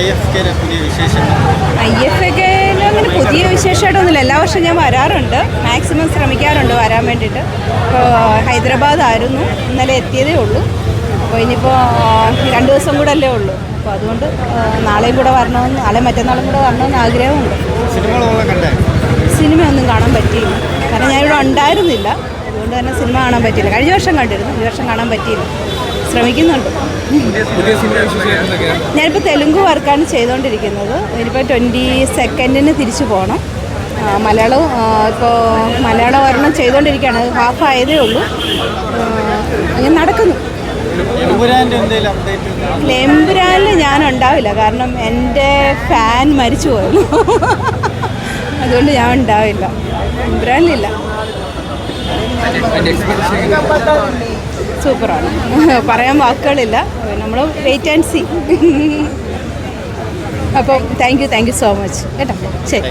IFK അങ്ങനെ പുതിയ വിശേഷമായിട്ടൊന്നുമില്ല. എല്ലാ വർഷവും ഞാൻ വരാറുണ്ട്, മാക്സിമം ശ്രമിക്കാറുണ്ട് വരാൻ വേണ്ടിയിട്ട്. ഇപ്പോൾ ഹൈദരാബാദായിരുന്നു, ഇന്നലെ എത്തിയതേ ഉള്ളൂ. അപ്പോൾ ഇനിയിപ്പോൾ 2 ദിവസം കൂടെ അല്ലേ ഉള്ളൂ. അപ്പോൾ അതുകൊണ്ട് നാളെയും കൂടെ വരണമെന്ന്, നാളെ മറ്റന്നാളും കൂടെ വരണമെന്ന് ആഗ്രഹമുണ്ട്. സിനിമയൊന്നും കാണാൻ പറ്റിയില്ല, കാരണം ഞാനിവിടെ ഉണ്ടായിരുന്നില്ല. അതുകൊണ്ട് തന്നെ സിനിമ കാണാൻ പറ്റിയില്ല. കഴിഞ്ഞ വർഷം കണ്ടിരുന്നു, ഈ വർഷം കാണാൻ പറ്റിയില്ല. ശ്രമിക്കുന്നുണ്ട്. ഞാനിപ്പോൾ തെലുങ്ക് വർക്കാണ് ചെയ്തുകൊണ്ടിരിക്കുന്നത്. ഇനിയിപ്പോൾ 22 തിരിച്ചു പോകണം. മലയാളവും ഇപ്പോൾ മലയാളം ഒരെണ്ണം ചെയ്തുകൊണ്ടിരിക്കുകയാണ്, ഹാഫ് ആയതേ ഉള്ളൂ. അങ്ങനെ നടക്കുന്നു. എമ്പുരാനിൽ ഞാൻ ഉണ്ടാവില്ല, കാരണം എൻ്റെ ഫാൻ മരിച്ചു പോയല്ലോ. അതുകൊണ്ട് ഞാൻ ഉണ്ടാവില്ല, എമ്പുരാനിലില്ല. സൂപ്പറാണ്, പറയാൻ വാക്കുകളില്ല. നമ്മൾ വെയിറ്റ് ആൻഡ് സീ. അപ്പോൾ താങ്ക് യു സോ മച്ച് കേട്ടോ. ശരി.